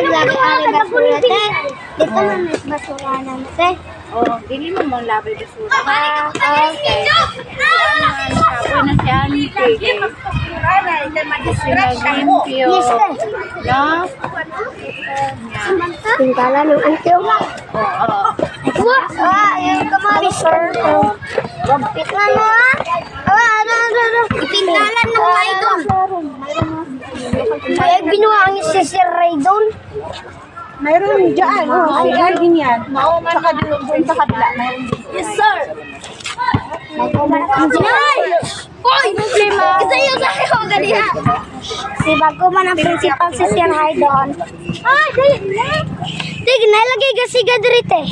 lagi-ari basura, te. Dito na may basura na, te. Oh, dili mo mong labay basura. Okay. Nakapoy na si Auntie. Limpyo. Yes, te. No? Pintalan ng auntie. Oo. Yung kamari, sir. Wagpit na mo, ha? Ipintalan ng Raydon. Kaya binuhang si Sir Raydon. Mayroon dyan. Ay, din yan. Saka doon sa kabila. Yes, sir. Ay! Uy! Problema! Isa yung sabi ko ganyan. Si bago man ang principal si Sir Raydon. Ay! Sige, nalagay ka siga dito eh.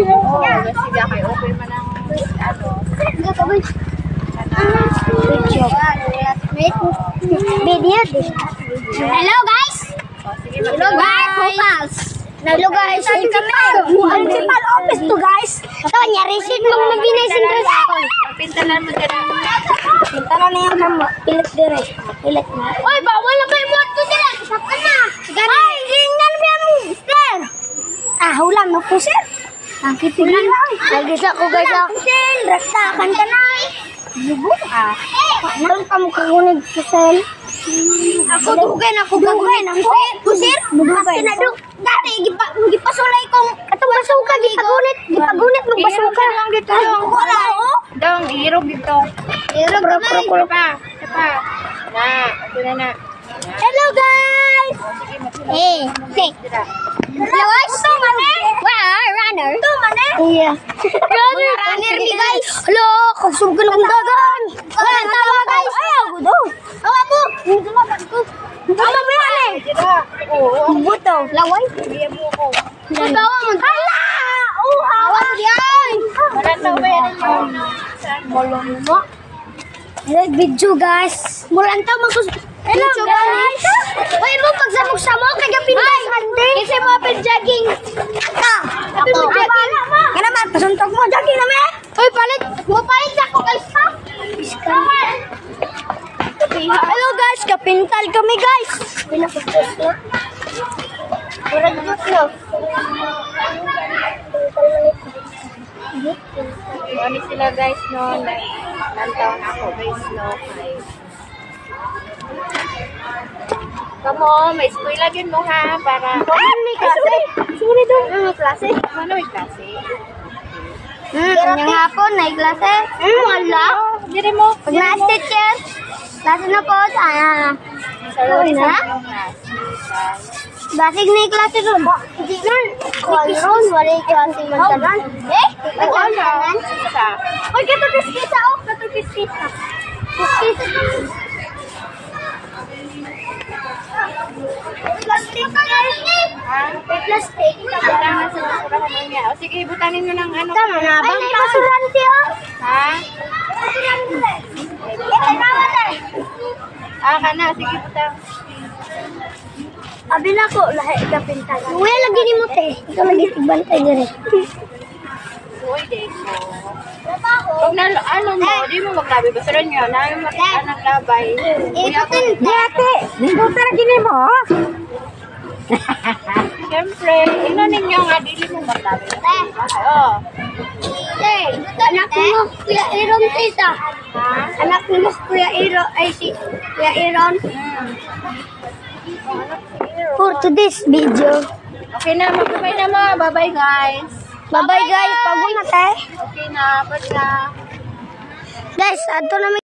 Oo, siga kayo. Okay man ang Video din. Hello guys! Hello guys! Hello guys! Principal office to guys! Ito, nyarisin mong mabinay dress ako. pintalan mo ka na. Pintalan na yung kamo. Pilit dire. Pilit na. Uy, bawal na kayo muat ko sila. Sakta na. Ay, gingan mo yung mister. Hulang mo po sir. Ang kitilan. Nagisa ko guys ako. Raktakan ka na. Bubo. Meron ka mo kagunig sa sel. Ako dugan. Sir, bubugan. Dati, gipasulay kong katong basuka. Gipagunit mong basuka. Wala o. Dong, irog dito. Irog kamay. Sipa. Na, ito na. Hello guys! Hey, hello guys! Ito mane! Runner! Ito mane! Yeah. Runner ni guys! Hello! Kasugin akong gagan! Walang tama guys! Ayaw ko daw! Awa po! Hindi mo ba ito? Tama ba yan eh? Buto! Laway? Biya mo ko. Nagawa mo! Hala! Awa yan! Wala tama yan. Bolong mo. Hello video guys! Mulan tao magsus... Hello guys! Uy mo, pagsamok-samok, kagapinday! Kasi mo jogging. Ito! Ako! Nga naman, pasuntok mo, jogging naman! Uy, palit! Mapalit ako guys ha! Hello guys, kapintal kami guys! Pinapagpos na. Murag dito na. Ano sila guys no? Nantaon ako guys no? Kamo, may school lagyan mo ha para... May klase? Sorry doon. May klase? Ano may klase? Kanyang hapon, may klase? Wala. Dire mo. Pag na-teacher, klase na po. Sorry na? Basig na yung klase doon. Hindi nun. Wala yung klase mantanan. Mantanan? Uy, katutis-kita o. Katutis-kita. Plastic ka May plastic. kailangan sa basura ko niya. O sige, butanin mo ng ano. Tama na ba? Ay, may basurante o. Ha? Kana. Sige, butang. Abi na ko, lahat kapintal. Kuya, lagi ni mo te. Ikaw lagi tigbantay niya rin. Uy, deko. Pag ano mo, di mo maglabi. Basura niyo, na yung anak labay. Ikutin. Dati, nagbutar gini mo. Siyempre, ino ninyo nga, dili mo maglabi. Oo. Te, anak mo, Kuya Iron tita. Ha? Anak mo, Kuya Iron, ay si Kuya Iron. For today's video. Okay na, magkabay na mo. Bye-bye guys. Bye-bye guys, pagod na tayo. Okay na, bye na. Guys, ato na